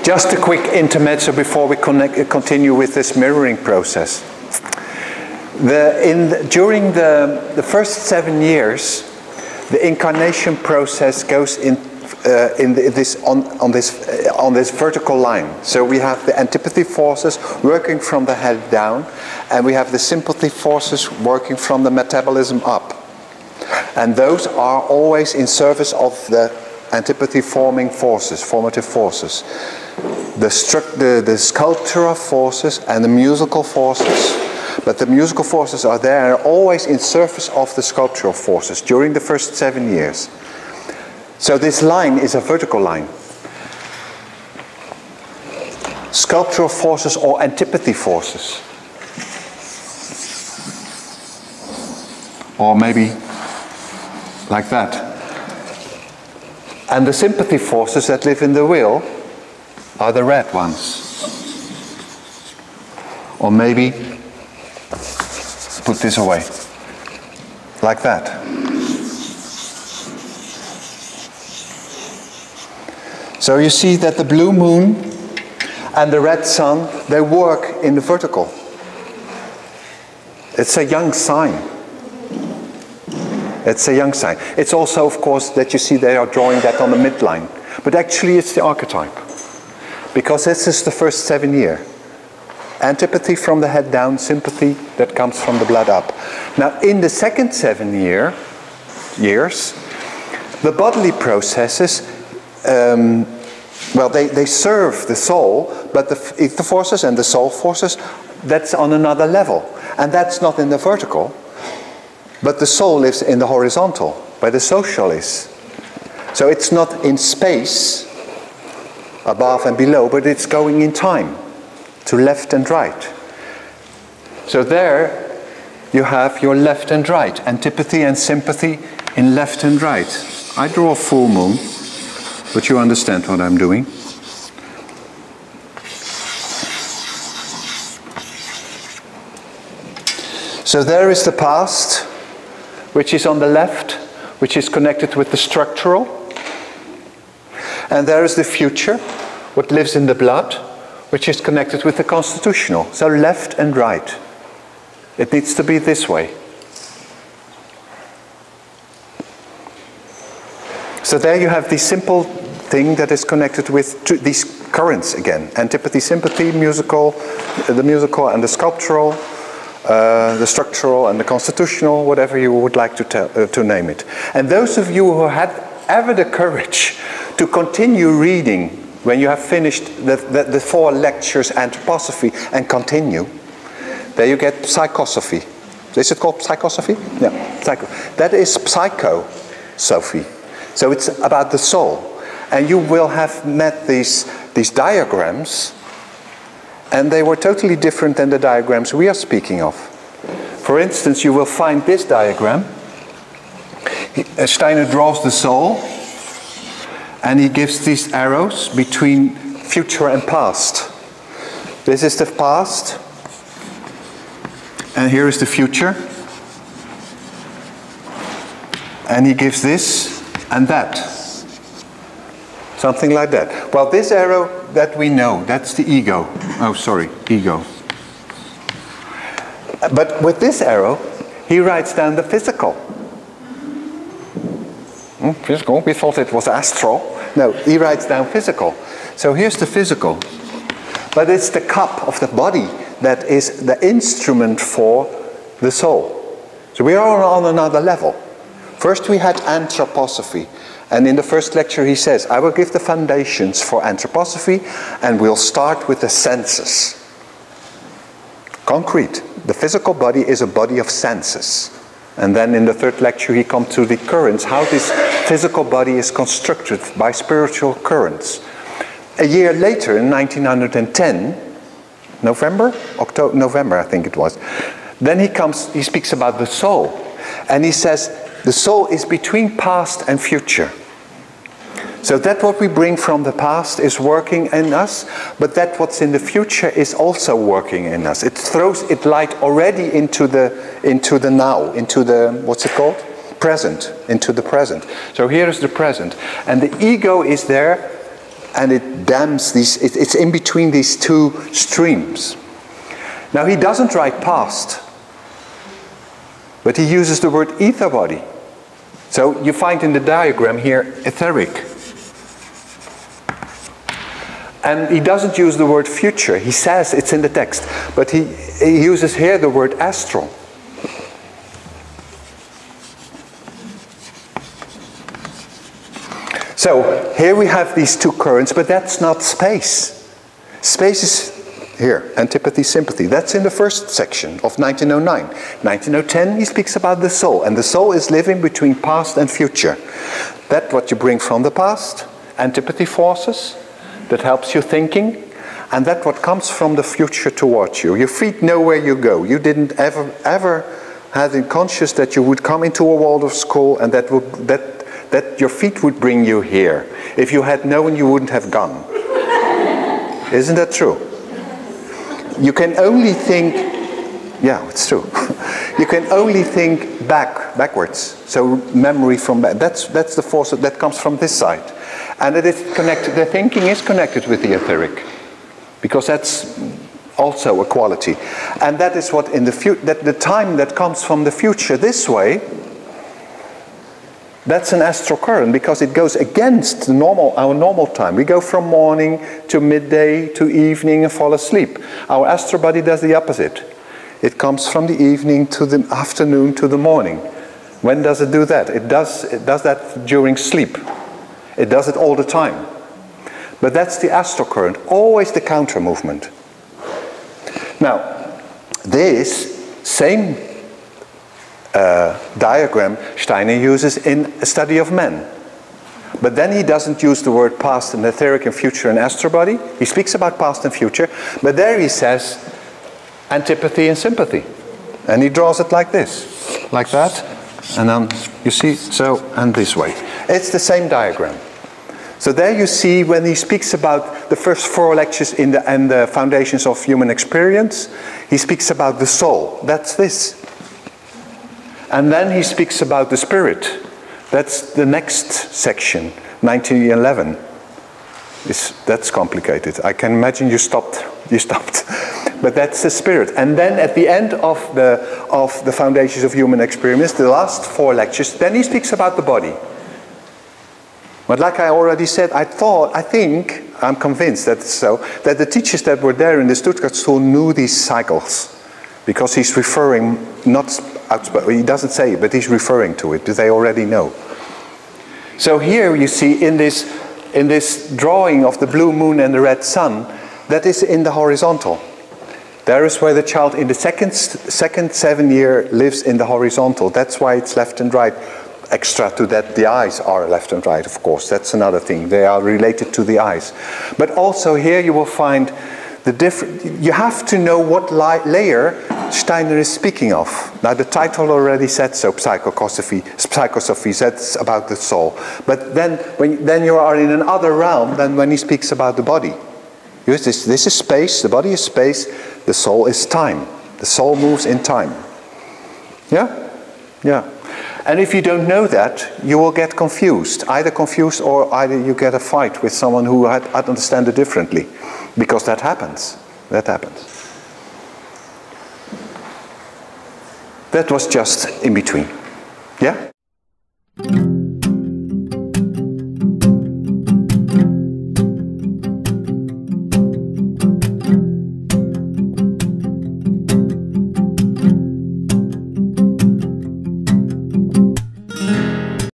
Just a quick intermezzo before we continue with this mirroring process. During the first 7 years, the incarnation process goes on this vertical line. So we have the antipathy forces working from the head down, and we have the sympathy forces working from the metabolism up. And those are always in service of the antipathy forming forces, formative forces. The sculptural forces and the musical forces, but the musical forces are there and are always in service of the sculptural forces during the first 7 years. So this line is a vertical line. Sculptural forces or antipathy forces. Or maybe like that. And the sympathy forces that live in the will are the red ones. Or maybe put this away. Like that. So you see that the blue moon and the red sun, they work in the vertical. It's a young sign. It's a young sign. It's also, of course, that you see they are drawing that on the midline. But actually it's the archetype. Because this is the first 7 years. Antipathy from the head down, sympathy that comes from the blood up. Now in the second 7 years, the bodily processes, well, they serve the soul, but the ether forces and the soul forces, that's on another level. And that's not in the vertical, but the soul lives in the horizontal, where the social is. So it's not in space, above and below, but it's going in time, to left and right. So there you have your left and right, antipathy and sympathy in left and right. I draw a full moon, but you understand what I'm doing. So there is the past, which is on the left, which is connected with the structural. And there is the future, what lives in the blood, which is connected with the constitutional. So left and right. It needs to be this way. So there you have the simple thing that is connected with these currents again. Antipathy, sympathy, musical, the musical and the sculptural, the structural and the constitutional, whatever you would like to name it. And those of you who had ever the courage to continue reading when you have finished the 4 lectures anthroposophy and continue, there you get psychosophy. Is it called psychosophy? Yeah, that is psychosophy. So it's about the soul. And you will have met these diagrams, and they were totally different than the diagrams we are speaking of. For instance, you will find this diagram. Steiner draws the soul, and he gives these arrows between future and past. This is the past, and here is the future. And he gives this and that. Something like that. Well, this arrow that we know, that's the ego. Oh, sorry, ego. But with this arrow, he writes down the physical. Physical? We thought it was astral. No, he writes down physical. So here's the physical. But it's the cup of the body that is the instrument for the soul. So we are on another level. First we had anthroposophy. And in the first lecture he says, I will give the foundations for anthroposophy, and we'll start with the senses. Concrete. The physical body is a body of senses. And then in the third lecture he comes to the currents, how this physical body is constructed by spiritual currents. A year later, in 1910, November I think it was, then he speaks about the soul. And he says, the soul is between past and future. So that what we bring from the past is working in us, but that what's in the future is also working in us. It throws its light already into the now, into the, what's it called? Present, into the present. So here is the present. And the ego is there and it dams these, it's in between these two streams. Now he doesn't write past, but he uses the word ether body. So you find in the diagram here etheric. And he doesn't use the word future. He says it's in the text, but he uses here the word astral. So here we have these two currents, but that's not space. Space is here, antipathy, sympathy. That's in the first section of 1909. 1910, he speaks about the soul, and the soul is living between past and future. That's what you bring from the past, antipathy forces, that helps you thinking, and that's what comes from the future towards you. Your feet know where you go. You didn't ever have in conscious that you would come into a Waldorf school and that your feet would bring you here. If you had known, you wouldn't have gone. Isn't that true? You can only think, yeah, it's true. You can only think backwards. So memory from back. That's the force that comes from this side. And it is connected, the thinking is connected with the etheric. Because that's also a quality. And that is what in the future, that the time that comes from the future this way, that's an astral current, because it goes against the our normal time. We go from morning to midday to evening and fall asleep. Our astral body does the opposite. It comes from the evening to the afternoon to the morning. When does it do that? It does that during sleep. It does it all the time. But that's the astral current, always the counter movement. Now, this same diagram Steiner uses in A Study of Men. But then he doesn't use the word past and etheric and future and astral body. He speaks about past and future, but there he says antipathy and sympathy. And he draws it like this, like that. And then you see, so, and this way. It's the same diagram. So there you see when he speaks about the first 4 lectures in the foundations of human experience, he speaks about the soul. That's this. And then he speaks about the spirit. That's the next section, 1911. That's complicated. I can imagine you stopped. But that's the spirit. And then at the end of the foundations of human experience, the last 4 lectures, then he speaks about the body. But like I already said, I'm convinced that so, that the teachers that were there in the Stuttgart school knew these cycles. Because he's referring, he doesn't say it, but he's referring to it. Do they already know? So here you see in this drawing of the blue moon and the red sun, that is in the horizontal. There is where the child in the second 7 year lives in the horizontal. That's why it's left and right. Extra to that, the eyes are left and right, of course. That's another thing. They are related to the eyes. But also here you will find the different. You have to know what layer Steiner is speaking of. Now the title already said so, psychosophy, that's about the soul. But then you are in another realm than when he speaks about the body. This is space, the body is space, the soul is time. The soul moves in time. Yeah? Yeah. And if you don't know that, you will get confused. Either you get a fight with someone who understands it differently. Because that happens. That happens. That was just in between. Yeah?